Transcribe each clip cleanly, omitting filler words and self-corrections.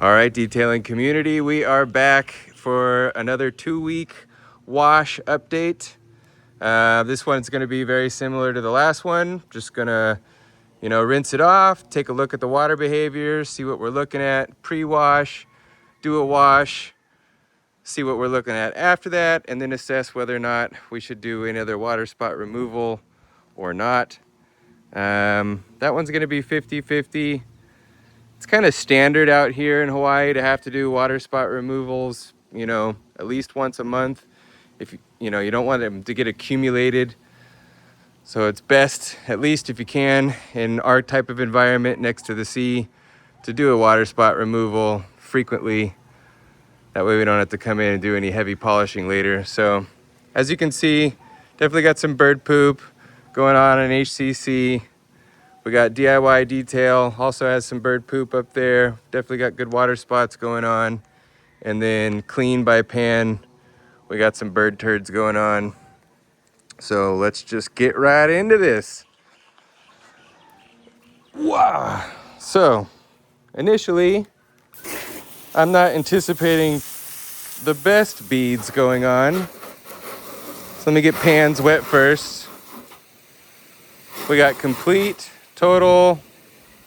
All right, detailing community, we are back for another 2-week wash update. This one's going to be very similar to the last one. Just gonna, rinse it off, take a look at the water behavior, see what we're looking at pre-wash, do a wash, see what we're looking at after that, and then assess whether or not we should do any other water spot removal or not. That one's going to be 50-50. It's kind of standard out here in Hawaii to have to do water spot removals, at least once a month. If you don't want them to get accumulated. So it's best, at least if you can, in our type of environment next to the sea, to do a water spot removal frequently. That way we don't have to come in and do any heavy polishing later. So as you can see, definitely got some bird poop going on in HCC. We got DIY detail, also has some bird poop up there. Definitely got good water spots going on. And then clean by pan, we got some bird turds going on. So let's just get right into this. Wow. So initially, I'm not anticipating the best beads going on. So let me get pans wet first. We got complete, total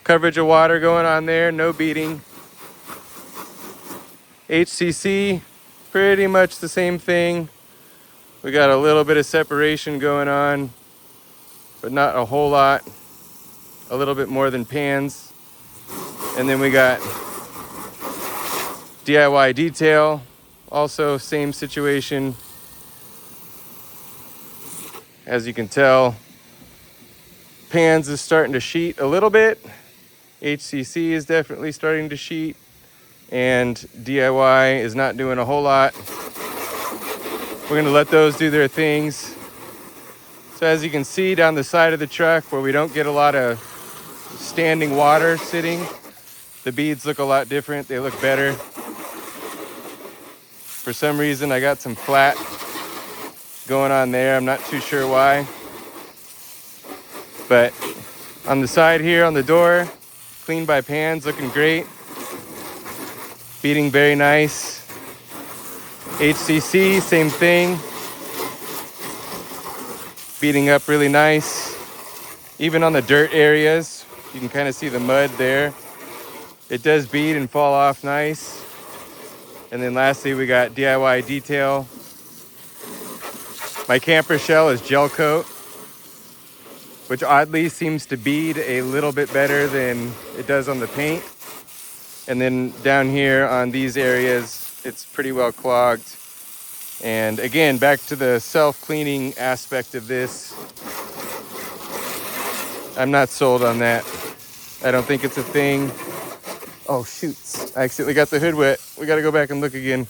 coverage of water going on there, no beading. HCC, pretty much the same thing. We got a little bit of separation going on, but not a whole lot. A little bit more than pans. And then we got DIY detail, also same situation. As you can tell, pans is starting to sheet a little bit. HCC is definitely starting to sheet. And DIY is not doing a whole lot. We're gonna let those do their things. So as you can see down the side of the truck where we don't get a lot of standing water sitting, the beads look a lot different. They look better. For some reason, I got some flat going on there. I'm not too sure why. But on the side here on the door, clean by pans, looking great. Beading very nice. HCC, same thing. Beading up really nice. Even on the dirt areas, you can kind of see the mud there. It does bead and fall off nice. And then lastly, we got DIY detail. My camper shell is gel coat, which oddly seems to bead a little bit better than it does on the paint. And then down here on these areas, it's pretty well clogged. And again, back to the self-cleaning aspect of this. I'm not sold on that. I don't think it's a thing. Oh, shoot. I accidentally got the hood wet. We got to go back and look again.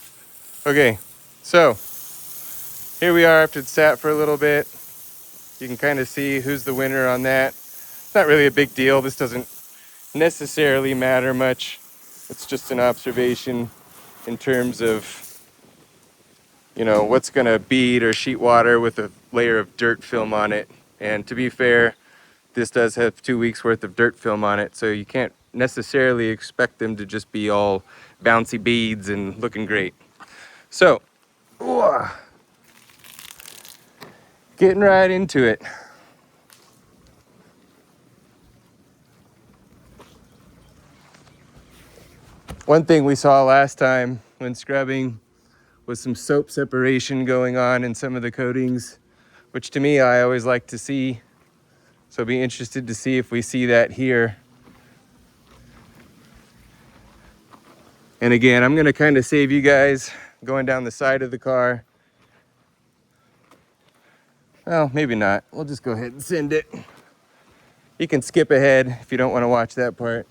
Okay, so here we are after it sat for a little bit. You can kind of see who's the winner on that. It's not really a big deal. This doesn't necessarily matter much. It's just an observation in terms of, what's going to bead or sheet water with a layer of dirt film on it. And to be fair, this does have 2 weeks worth of dirt film on it, so you can't necessarily expect them to just be all bouncy beads and looking great. So, getting right into it. One thing we saw last time when scrubbing was some soap separation going on in some of the coatings, which to me I always like to see. So I'll be interested to see if we see that here. And again, I'm gonna kind of save you guys going down the side of the car. Well, maybe not. We'll just go ahead and send it. You can skip ahead if you don't want to watch that part.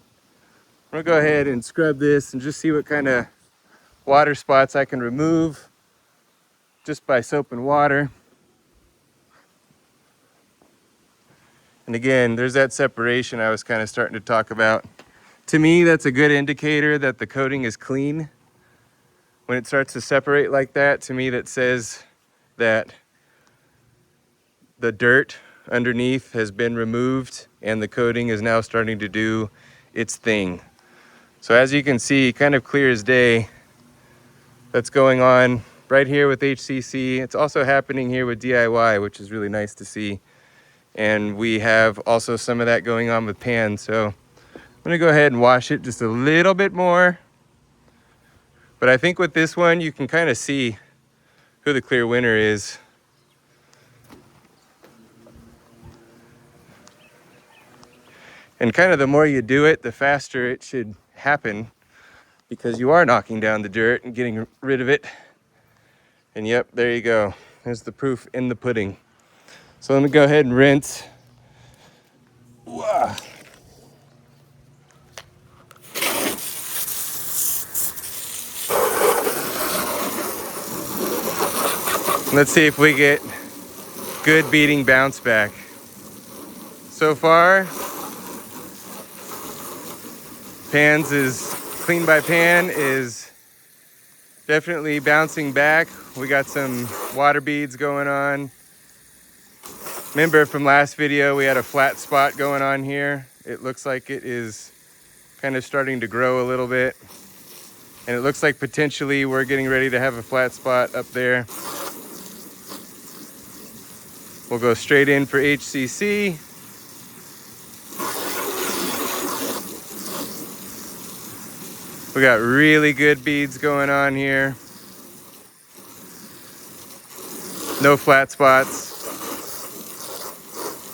I'm gonna go ahead and scrub this and just see what kind of water spots I can remove just by soap and water. And again, there's that separation I was kind of starting to talk about. To me, that's a good indicator that the coating is clean. When it starts to separate like that, to me that says that the dirt underneath has been removed and the coating is now starting to do its thing. So as you can see, kind of clear as day, that's going on right here with HCC. It's also happening here with DIY, which is really nice to see. And we have also some of that going on with pan. So I'm gonna go ahead and wash it just a little bit more. But I think with this one, you can kind of see who the clear winner is. And kind of the more you do it, the faster it should happen, because you are knocking down the dirt and getting rid of it. And yep, there you go. There's the proof in the pudding. So let me go ahead and rinse. Whoa. Let's see if we get good beating bounce back. So far, Clean by Pan is definitely bouncing back. We got some water beads going on. Remember from last video, we had a flat spot going on here. It looks like it is kind of starting to grow a little bit. And it looks like potentially we're getting ready to have a flat spot up there. We'll go straight in for HCC. We got really good beads going on here. No flat spots.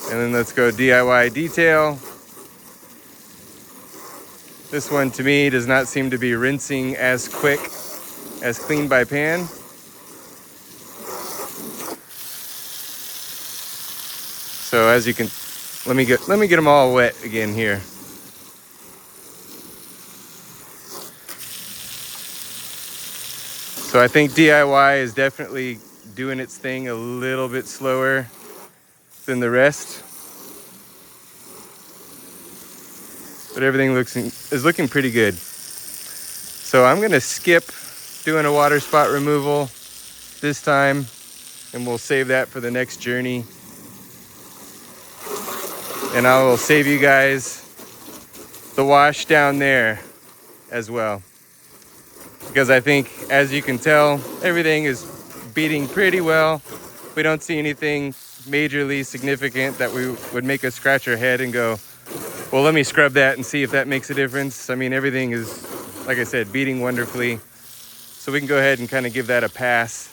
And then let's go DIY detail. This one to me does not seem to be rinsing as quick as Clean by Pan. So as you can, let me get them all wet again here. So I think DIY is definitely doing its thing a little bit slower than the rest. But everything is looking pretty good. So I'm gonna skip doing a water spot removal this time, and we'll save that for the next journey. And I will save you guys the wash down there as well. Because I think, as you can tell, everything is beating pretty well. We don't see anything majorly significant that we would make us scratch our head and go, well, let me scrub that and see if that makes a difference. I mean, everything is, like I said, beating wonderfully. So we can go ahead and kind of give that a pass.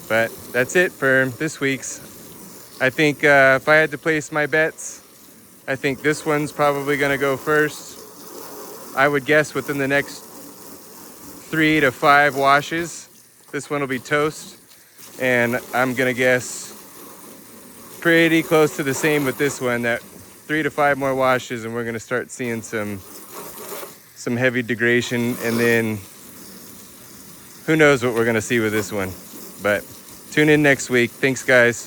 But that's it for this week's. I think if I had to place my bets, I think this one's probably gonna go first. I would guess within the next 3 to 5 washes, this one will be toast. And I'm gonna guess pretty close to the same with this one, that 3 to 5 more washes and we're gonna start seeing some heavy degradation, and then who knows what we're gonna see with this one. But tune in next week. Thanks, guys.